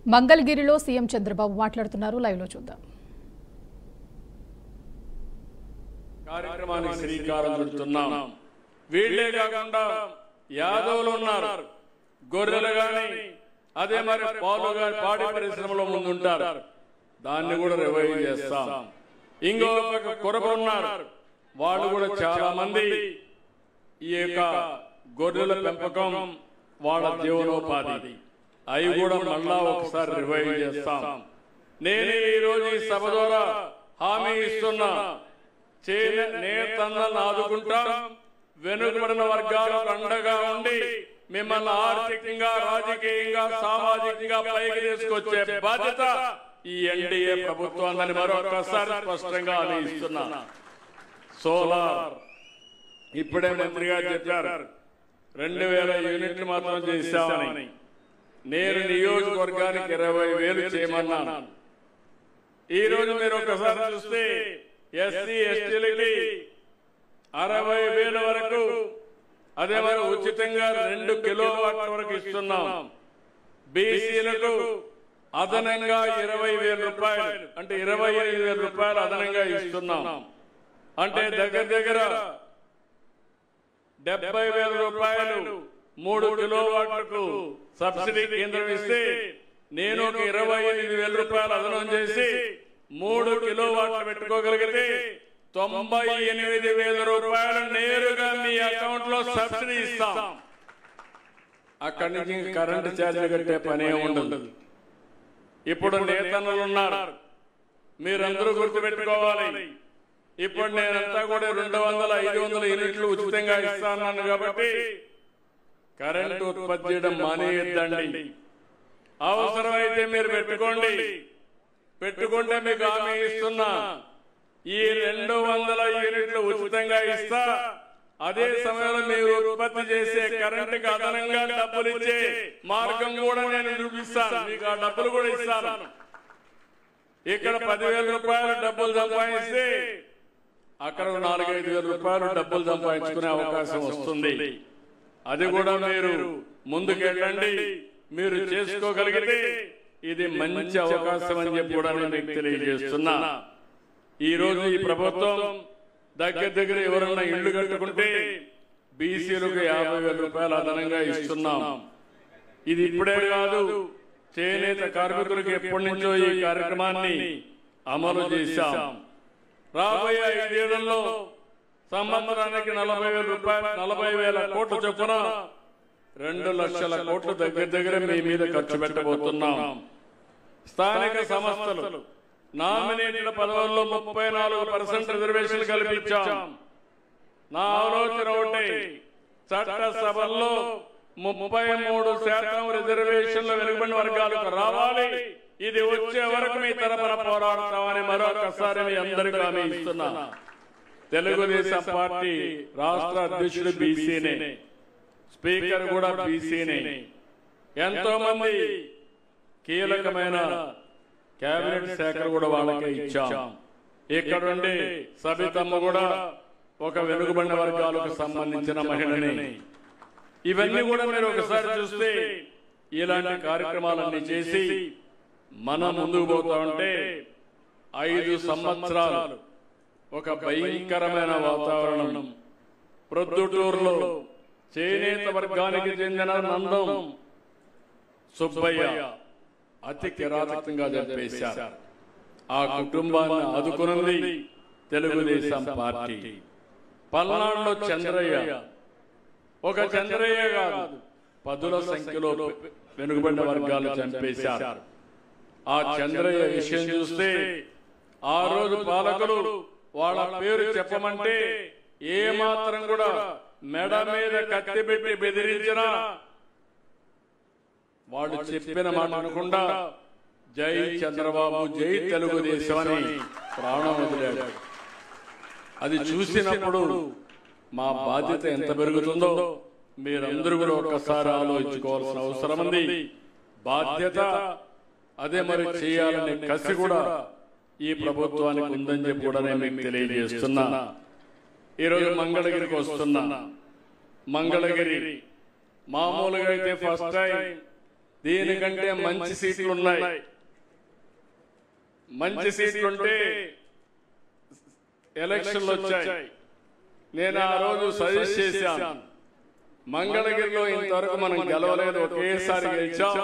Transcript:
మంగళగిరిలో సీఎం చంద్రబాబు మాట్లాడుతున్నారు. లైవ్ లో చూద్దాం. కార్యక్రమానికి శ్రీకారం చుడుతున్నాం. వీళ్ళే కాకుండా యాదవులు ఉన్నారు, గొర్రెలు గాని అదే మరి పాలు గాని పాడి పరిశ్రమలో ముందుంటారు. దాన్ని కూడా రివైవ్ చేస్తాం. ఇంకో కొరకు ఉన్నారు, వాళ్ళు కూడా చాలా మంది ఈ యొక్క గొర్రెల పెంపకం వాళ్ళ జీవనోపాధి, అవి కూడా మళ్ళా ఒకసారి రివైవ్ చేస్తాం. నేను ఈ రోజు ఈ సభ ద్వారా హామీ ఇస్తున్నా, నేతన్నలను ఆదుకుంటా, వెనుకబడిన వర్గాలకు అండగా ఉండి మిమ్మల్ని ఆర్థికంగా, రాజకీయంగా, సామాజికంగా పైకి తీసుకొచ్చే బాధ్యత ఈ ఎన్డీఏ ప్రభుత్వాన్ని మరొకసారి స్పష్టంగా హామీ ఇస్తున్నా. సోలార్ ఇప్పుడే మంత్రి గారు చెప్పారు 2000 యూనిట్లు మాత్రం చేశామని. నేను నియోజకవర్గానికి 20,000 చేయమన్నాను. ఈ రోజు మీరు ఒకసారి చూస్తే ఎస్సీ ఎస్టీలకి 60,000 వరకు, అదే మరి ఉచితంగా 2 కిలోవాట్ల వరకు ఇస్తున్నాం. బీసీలకు అదనంగా 20,000 రూపాయలు, అంటే 25,000 రూపాయలు అదనంగా ఇస్తున్నాం. అంటే దగ్గర 70,000 రూపాయలు 3 కిలోవాట్లకు సబ్సిడీ కేంద్రం ఇస్తే, నేను ఒక 25,000 రూపాయలు అదనం చేసి 3 కిలోవాట్లు పెట్టుకోగలిగితే 98,000 రూపాయలు నేరుగా మీ అకౌంట్ లో సబ్సిడీ ఇస్తాం. అక్కడి నుంచి కరెంటు ఛార్జీలు కట్టే పనే ఉండదు. ఇప్పుడు నేతన్నలు ఉన్నారు, మీరందరూ గుర్తుపెట్టుకోవాలి. ఇప్పుడు నేనంతా కూడా 200-500 యూనిట్లు ఉచితంగా ఇస్తాను కాబట్టి కరెంటు ఉత్పత్తి చేయడం మానేయద్దండి. అవసరమైతే మీరు పెట్టుకుంటే మీకు హామీ ఇస్తున్నా, ఈ 200 యూనిట్లు ఉచితంగా ఇస్తా. అదే సమయంలో మీరు ఉత్పత్తి చేసే కరెంటుకి అదనంగా డబ్బులు ఇచ్చే మార్గం కూడా నేను చూపిస్తాను. మీకు ఆ డబ్బులు కూడా ఇస్తాను. ఇక్కడ 10,000 రూపాయలు డబ్బులు సంపాదిస్తే అక్కడ 4-5,000 రూపాయలు డబ్బులు సంపాదించుకునే అవకాశం వస్తుంది. అది కూడా మీరు ముందుకెళ్ళండి. మీరు చేసుకోగలిగితే ఇది మంచి అవకాశం అని చెప్పి కూడా నేను మీకు తెలియజేస్తున్నా. ఈ రోజు ఈ ప్రభుత్వం దగ్గర ఎవరన్నా ఇళ్లు కట్టుకుంటే బీసీలకు 50,000 రూపాయలు అదనంగా ఇస్తున్నాం. ఇది ఇప్పుడే కాదు, చేనేత కార్మికులకు ఎప్పటి నుంచో ఈ కార్యక్రమాన్ని అమలు చేశాం. రాబోయే 5 ఏళ్లలో సంవత్సరానికి 40,000 కోట్ల చొప్పున 2 లక్షల కోట్లు దగ్గర మీ మీద ఖర్చు పెట్టబోతున్నాం. స్థానిక సంస్థలు నామినేటెడ్ పదవుల్లో 34% రిజర్వేషన్ కల్పించాం. నా ఆలోచన ఒకటి, చట్టసభల్లో 33% రిజర్వేషన్లు వెనుకబడిన వర్గాలకు రావాలి. ఇది వచ్చే వరకు మీ తరపున పోరాడతామని మరొకసారి మీ అందరికీ హామీ ఇస్తున్నా. తెలుగుదేశం పార్టీ రాష్ట్ర అధ్యక్షుడు బీసీనే, స్పీకర్ కూడా బీసీనే. ఎంతో మంది కీలకమైన కేబినెట్ శాఖలు కూడా వాళ్ళకే ఇచ్చాం. ఇక్కడ నుండి సబితమ్మ కూడా ఒక వెనుకబడిన వర్గాలకు సంబంధించిన మహిళని. ఇవన్నీ కూడా మీరు ఒకసారి చూస్తే ఇలాంటి కార్యక్రమాలన్నీ చేసి మనం ముందుకు పోతా ఉంటే 5 సంవత్సరాలు ఒక భయంకరమైన వాతావరణం. ప్రొద్దుటూరులో చేనేత వర్గానికి చెందిన నందం సుబ్బయ్య అతి కిరాతకంగా చంపేశారు. ఆ కుటుంబాన్ని ఆదుకున్నది తెలుగుదేశం పార్టీ. పల్నాడులో చంద్రయ్య, ఒక చంద్రయ్య కాదు, 10ల సంఖ్యలో వెనుకబడిన వర్గాలు చంపేశారు. ఆ చంద్రయ్య విషయం చూస్తే ఆ రోజు పాలకులు వాళ్ళ పేరు చెప్పమంటే ఏ మాత్రం కూడా మెడ మీద కత్తి పెట్టి బెదిరించినా వాళ్ళు చెప్పిన మాట అనకుండా జై చంద్రబాబు, జై తెలుగుదేశం అని ప్రాణం వదిలాడు. అది చూసినప్పుడు మా బాధ్యత ఎంత పెరుగుతుందో మీరందరూ కూడా ఒక్కసారి ఆలోచించుకోవాల్సిన అవసరం ఉంది. బాధ్యత అదే మరి చేయాలనే కసి కూడా ఈ ప్రభుత్వానికి ఉందని చెప్పి కూడా నేను మీకు తెలియజేస్తున్నా. ఈరోజు మంగళగిరికి వస్తున్నా. మంగళగిరి మామూలుగా అయితే ఫస్ట్ టైం దీనికంటే మంచి సీట్లు ఉన్నాయి. మంచి సీట్లుంటే ఎలక్షన్లు వచ్చాయి. నేను ఆ రోజు సజెస్ట్ చేశాను, మంగళగిరిలో ఇంతవరకు మనం గెలవలేదు, ఒకేసారి గెలిచాం.